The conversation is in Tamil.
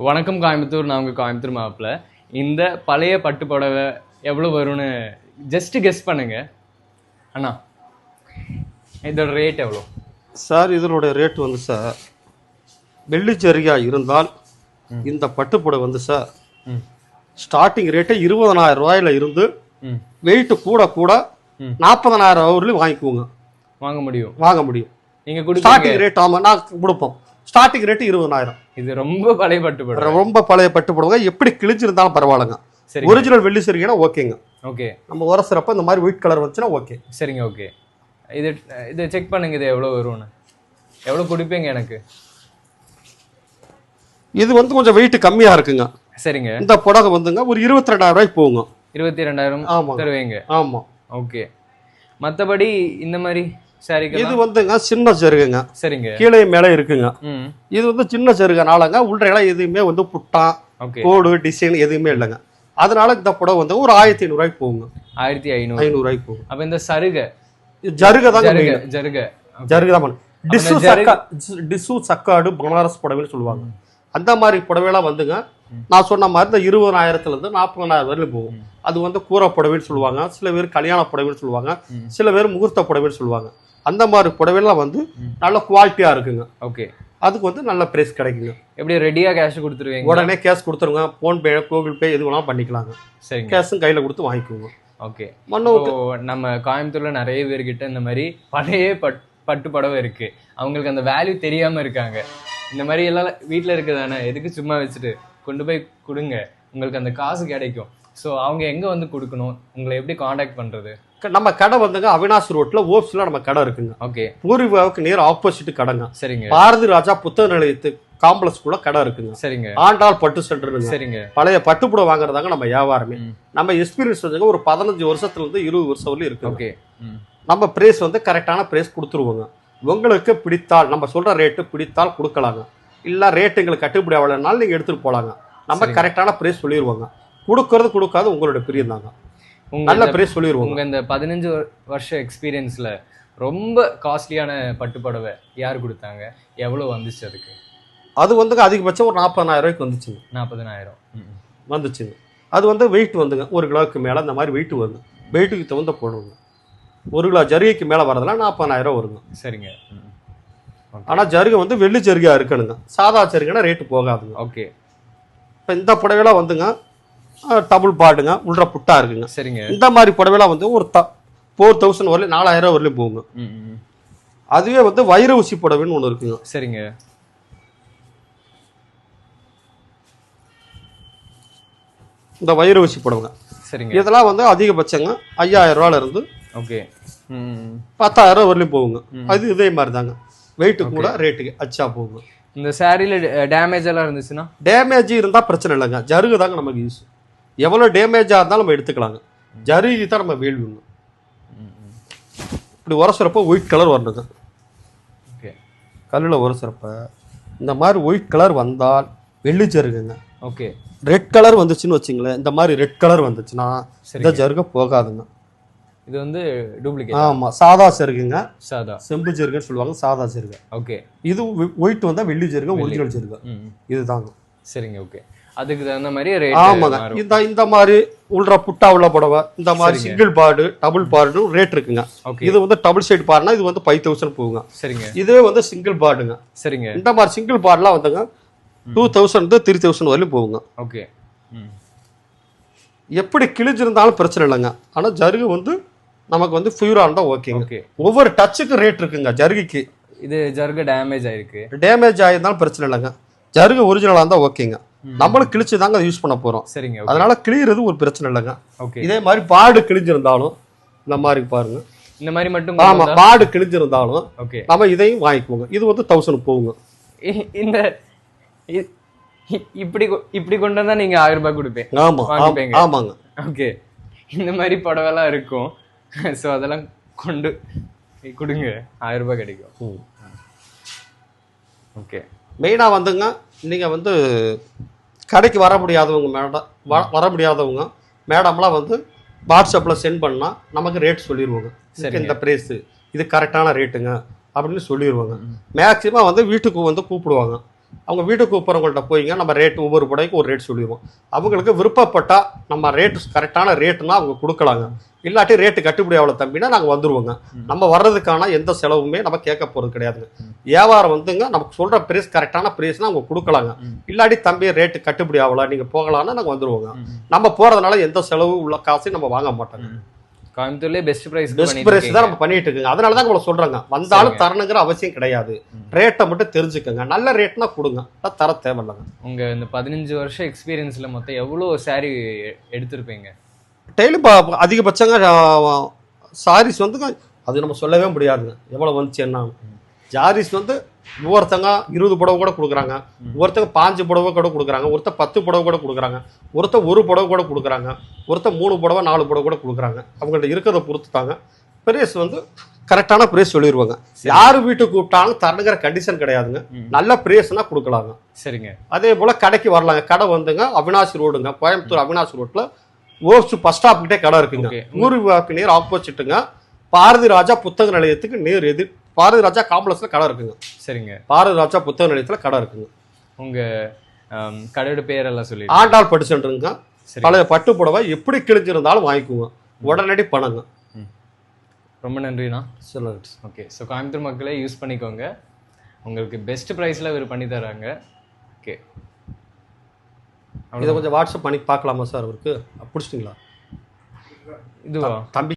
வணக்கம் கோயம்புத்தூர். நான் உங்கள் கோயம்புத்தூர் மாப்பிள்ள. இந்த பழைய பட்டு புடவை எவ்வளோ வரும்னு ஜஸ்ட் கெஸ் பண்ணுங்க அண்ணா. இதோட ரேட் எவ்வளோ சார்? இதனுடைய ரேட் வந்து சார், வெள்ளிச்சரிகா இருந்தால் இந்த பட்டுப்புடவை வந்து சார் ஸ்டார்டிங் ரேட்டே 20,000 ரூபாயில இருந்து வெயிட் கூட கூட 40,000 ரூபாயிலும் வாங்க முடியும். நீங்க ஸ்டார்டிங் ரேட் ஆமா நான் கொடுப்போம். Starting rate 20,000. இது ரொம்ப பழைய பட்டு புடவை எப்படி கிழிச்சிருந்தாலும் பரவாயில்லைங்க. ஒரிஜினல் வெள்ளி சரிங்கன்னா ஓகேங்க. ஓகே, நம்ம உரசுறப்ப இந்த மாதிரி ஒயிட் கலர் வந்துச்சுன்னா ஓகே. சரிங்க, ஓகே. இது செக் பண்ணுங்க. இது எவ்வளோ வரும்னு, எவ்வளோ கொடுப்பீங்க எனக்கு? இது வந்து கொஞ்சம் வெயிட் கம்மியா இருக்குங்க. சரிங்க. இந்த புடவை வந்துங்க ஒரு 22,000 ரூபாய்க்கு போகுங்க. 22,000 தருவீங்க? ஆமா. ஓகே. மற்றபடி இந்த மாதிரி இது வந்துங்க சின்ன சருகுங்க. சரிங்க. கீழே மேலே இருக்குங்க. இது வந்து சின்ன சருகுனாலங்க உள்ள எதுவுமே வந்து புட்டான் கோடு டிசைன் எதுவுமே இல்லைங்க. அதனால இந்த புடவை வந்து ஒரு 1,500 ரூபாய்க்கு போகுங்க. 1,500 ரூபாய்க்கு போகும். அப்ப இந்த சருகை ஜருகதான் டிசு சக்காடு பனாரஸ் புடவைன்னு சொல்லுவாங்க. அந்த மாதிரி புடவைலாம் வந்துங்க நான் சொன்ன மாதிரி இந்த 20,000 இருந்து 40,000 வரையிலும் போகும். அது வந்து கூரை புடவைன்னு சொல்லுவாங்க, சில பேர் கல்யாண புடவைன்னு சொல்லுவாங்க, சில பேர் முகூர்த்த புடவைன்னு சொல்லுவாங்க. அந்த மாதிரி புடவைலாம் வந்து நல்ல குவாலிட்டியா இருக்குங்க. ஓகே. அதுக்கு வந்து நல்ல பிரைஸ் கிடைக்குங்க. எப்படி ரெடியா கேஷ் கொடுத்துருவீங்க? உடனே கேஷ் கொடுத்துருங்க. போன்பே, கூகுள் பே எது வேணாலும் பண்ணிக்கலாங்க. சரி, கேஷும் கையில கொடுத்து வாங்கிக்குவோங்க. ஓகே. நம்ம கோயம்புத்தூர்ல நிறைய பேர்கிட்ட இந்த மாதிரி பழைய பட்டு புடவை இருக்கு. அவங்களுக்கு அந்த வேல்யூ தெரியாம இருக்காங்க. இந்த மாதிரி எல்லாம் வீட்டில் இருக்குதானே, எதுக்கு சும்மா வச்சுட்டு கொண்டு போய் கொடுங்க, உங்களுக்கு அந்த காசு கிடைக்கும். ஸோ அவங்க எங்கே வந்து கொடுக்கணும், உங்களை எப்படி காண்டாக்ட் பண்ணுறது? நம்ம கடை வந்துங்க அவினாஷ் ரோட்ல ஓப்ஸ்ல நம்ம கடை இருக்குங்க. ஓகே. பூர்விகாவுக்கு நேர் ஆப்போசிட் கடைங்க. சரிங்க. பாரதி ராஜா புத்தக நிலையத்து காம்ப்ளெக்ஸ் கூட கடை இருக்குங்க. சரிங்க. ஆண்டாள் பட்டு சென்டர். சரிங்க. பழைய பட்டுப்புடவை வாங்குறதாங்க நம்ம வியாபாரமே. நம்ம எக்ஸ்பீரியன்ஸ் வந்துங்க ஒரு 15 வருஷத்துல இருந்து 20 வருஷம் வரலும் இருக்கு. ஓகே. நம்ம பிரைஸ் வந்து கரெக்டான பிரைஸ் கொடுத்துருவோங்க. உங்களுக்கு பிடித்தால் நம்ம சொல்ற ரேட்டு பிடித்தால் கொடுக்கலாங்க. இல்ல ரேட் எங்களுக்கு கட்டுப்படி ஆகலைனாலும் நீங்க எடுத்துட்டு போலாங்க. நம்ம கரெக்டான பிரைஸ் சொல்லிடுவோங்க. கொடுக்கறது கொடுக்காது உங்களோட பிரியம் தாங்க. நல்ல பிரைஸ் சொல்லிடுவோம். உங்க இந்த 15 வருஷம் எக்ஸ்பீரியன்ஸ்ல ரொம்ப காஸ்ட்லியான பட்டு புடவை யார் கொடுத்தாங்க? எவ்வளவு வந்துச்சு அதுக்கு? அது வந்துங்க அதிகபட்சம் ஒரு 40,000 ரூபாய்க்கு வந்துச்சுங்க. 40,000 வந்துச்சுங்க. அது வந்து வெயிட் வந்துங்க 1 கிலோவுக்கு மேலே அந்த மாதிரி வெயிட் வருங்க. வெயிட்டுக்கு தகுந்த போடுவோங்க. 1 கிலோ ஜருகைக்கு மேலே வரதெல்லாம் 40,000 வருங்க. சரிங்க. ஆனால் ஜருகை வந்து வெள்ளி ஜருகையா இருக்கணுங்க. சாதா ஜருகைனா ரேட்டு போகாதுங்க. ஓகே. இப்போ இந்த புடவைலாம் வந்துங்க டபுள் பாடுங்க, உள்ள புட்டா இருக்குங்க. சரிங்க. இந்த மாதிரி புடவைலாம் வந்து ஒரு 4,000 வரலையும் 4,000 வரலையும் போகுங்க. அதுவே வந்து வைர ஊசி புடவைன்னு ஒன்று இருக்குங்க. சரிங்க. இந்த வைர ஊசி புடவைங்க. சரிங்க. இதெல்லாம் வந்து அதிகபட்சங்க 5,000 ரூபாயில இருந்து ஓகே 10,000 வரலையும் போகுங்க. அது இதே மாதிரி தாங்க. வெயிட்டு கூட ரேட்டுக்கு அச்சா போகுங்க. இந்த சாரியில டேமேஜ் எல்லாம் இருந்துச்சுன்னா? டேமேஜ் இருந்தா பிரச்சனை இல்லைங்க. ஜருகு தாங்க நமக்கு யூஸ். எவ்வளவு டேமேஜா இருந்தாலும் நம்ம எடுத்துக்கலாங்க. ஜருகு தான் நம்ம வேல்யூங்க. இப்படி உரசுறப்ப ஒயிட் கலர் வரணுங்க. ஓகே. கல்லில் உரசுறப்ப இந்த மாதிரி ஒயிட் கலர் வந்தால் வெள்ளி ஜருகுங்க. ஓகே. ரெட் கலர் வந்துச்சுன்னு வச்சுங்களேன், இந்த மாதிரி ரெட் கலர் வந்துச்சுன்னா இந்த ஜருகை போகாதுங்க. இது வந்து டூப்ளிகேட். ஆமா, சாதா ஜருகுங்க. சாதா செம்பு ஜருகுன்னு சொல்லுவாங்க, சாதா ஜருகை. ஓகே. இது ஒயிட் வந்தா வெள்ளி ஜருகை, ஒரிஜினல் ஜருகை. இதுதாங்க. சரிங்க. ஓகே. அதுக்கு தகுந்த மாதிரி ரேட். ஆமாங்க. இந்த மாதிரி உள்ள புட்டா உள்ள புடவை, இந்த மாதிரி single barred, double barred rate இருக்குங்க. இது வந்து டபுள் சைடு பார்டுனா இது வந்து 5,000 போகுங்க. சரிங்க. இதுவே வந்து சிங்கிள் பார்டுங்க. சரிங்க. இந்த மாதிரி சிங்கிள் பார்டுலாம் வந்துங்க 2,000 3,000 வரலையும் போகுங்க. ஓகே. எப்படி கிழிஞ்சிருந்தாலும் பிரச்சனை இல்லைங்க. ஆனா ஜருகு வந்து நமக்கு வந்து ஃபியூரா இருந்தா ஓகேங்க. ஓகே. ஒவ்வொரு டச்சுக்கு ரேட் இருக்குங்க. ஜருகுக்கு இது ஜருகு டேமேஜ் ஆயிருக்கு. டேமேஜ் ஆயிருந்தாலும் பிரச்சனை இல்லைங்க. ஜருகு ஒரிஜினலா இருந்தா ஓகேங்க. நம்மளும் கிழிச்சு தாங்க யூஸ் பண்ண போறோம். சரிங்க. அதனால கிளியறது ஒரு பிரச்சனை இல்லைங்க. ஓகே. இதே மாதிரி பாடு கிழிஞ்சிருந்தாலும் இந்த மாதிரி பாருங்க. இந்த மாதிரி மட்டும் ஆமா, பாடு கிழிஞ்சிருந்தாலும் ஓகே நம்ம இதையும் வாங்கிக்குவோங்க. இது வந்து 1,000 போகுங்க. இந்த இப்படி கொண்டு வந்தா நீங்க 1000 ரூபாய் கொடுப்பேன். ஆமா, ஆமாங்க. ஓகே. இந்த மாதிரி புடவைலாம் இருக்கும். ஸோ அதெல்லாம் கொண்டு கொடுங்க, 1000 ரூபாய் கிடைக்கும். ஓகே. மெயினாக வந்துங்க நீங்கள் வந்து கடைக்கு வர முடியாதவங்க மேடம்லாம் வந்து வாட்ஸ்அப்பில் சென்ட் பண்ணால் நமக்கு ரேட் சொல்லிடுவாங்க. இந்த ப்ரைஸு இது கரெக்டான ரேட்டுங்க அப்படின்னு சொல்லிடுவாங்க. மேக்ஸிமம் வந்து வீட்டுக்கு வந்து கூப்பிடுவாங்க. அவங்க வீட்டுக்கு கூப்பிட்றவங்கள்ட்ட போய்ங்க நம்ம ரேட் ஒவ்வொரு புடவைக்கும் ஒரு ரேட் சொல்லிடுவோம். அவங்களுக்கு விருப்பப்பட்டா நம்ம ரேட்டு கரெக்டான ரேட்டுனா அவங்க கொடுக்கலாங்க. இல்லாட்டி ரேட்டு கட்டுப்படி அவ்வளோ தம்பினா நாங்கள் வந்துடுவோங்க. நம்ம வர்றதுக்கான எந்த செலவுமே நம்ம கேட்க போகிறது கிடையாதுங்க. வியாபாரம் வந்துங்க நமக்கு சொல்கிற ப்ரைஸ் கரெக்டான ப்ரைஸ்னால் அவங்க கொடுக்கலாங்க. இல்லாட்டி தம்பி ரேட்டு கட்டுப்படி ஆகலாம் நீங்கள் போகலான்னா நாங்கள் வந்துடுவோங்க. நம்ம போகிறதுனால எந்த செலவு உள்ள காசையும் நம்ம வாங்க மாட்டோங்க. கோயம்புத்தூர்லயே பெஸ்ட் பிரைஸ் தான் நம்ம பண்ணிட்டு இருக்கோங்க. அதனால தான் உங்களை சொல்றாங்க, வந்தாலும் தரணுங்கிற அவசியம் கிடையாது. ரேட்டை மட்டும் தெரிஞ்சுக்கோங்க. நல்ல ரேட்னா கொடுங்க, தர தேவையில்லைங்க. உங்க இந்த 15 வருஷம் எக்ஸ்பீரியன்ஸ்ல மொத்தம் எவ்வளோ சாரி எடுத்திருப்பீங்க? டெய்லி அதிகபட்சங்க சாரீஸ் வந்துங்க அது நம்ம சொல்லவே முடியாதுங்க எவ்வளோ வந்துச்சு என்ன. சாரீஸ் வந்து ஒவ்வொருத்தங்க 20 புடவை கூட கொடுக்குறாங்க, ஒருத்தங்க 5 புடவை கூட கொடுக்குறாங்க, ஒருத்தர் 10 புடவை கூட கொடுக்குறாங்க, ஒருத்தர் 1 புடவை கூட கொடுக்குறாங்க, ஒருத்தர் 3 புடவை 4 புடவை கூட கொடுக்குறாங்க. அவங்கள்ட்ட இருக்கிறத பொறுத்து தாங்க ப்ரைஸ் வந்து கரெக்டான ப்ரைஸ் சொல்லிடுவாங்க. யார் வீட்டுக்கு கூப்பிட்டாலும் தரணுங்கிற கண்டிஷன் கிடையாதுங்க. நல்ல ப்ரைஸ்னா கொடுக்கலாங்க. சரிங்க. அதே போல கடைக்கு வரலாங்க. கடை வந்துங்க அவினாசி ரோடுங்க, கோயம்புத்தூர் அவினாசி ரோட்ல ஓர்ஸ் பஸ் ஸ்டாப் கிட்டே கடை இருக்குங்க. ஊர் நேர் ஆப்போசிட்டுங்க. பாரதி ராஜா புத்தக நிலையத்துக்கு நேர் எதிர் பாரதி ராஜா காம்ப்ளெக்ஸ்ல கடை இருக்குங்க. சரிங்க. பாரதி ராஜா புத்தக நிலையத்துல கடை இருக்குங்க. உங்க கடையோட பேரெல்லாம் சொல்லி ஆண்டாள் பட்டு சென்றுங்க. பழைய பட்டு புடவை எப்படி கிழிஞ்சிருந்தாலும் வாங்கிக்குங்க, உடனடி பணங்க. ரொம்ப நன்றிண்ணா. சொல்லுங்க. ஓகே, ஸோ கோயம்புத்தூர் மக்களை யூஸ் பண்ணிக்கோங்க. உங்களுக்கு பெஸ்ட் ப்ரைஸில் இவர் பண்ணி தராங்க. ஓகே, இதை கொஞ்சம் வாட்ஸ்அப் பண்ணி பார்க்கலாமா சார்? அவருக்கு பிடிச்சிட்டிங்களா? இதுவா தம்பி?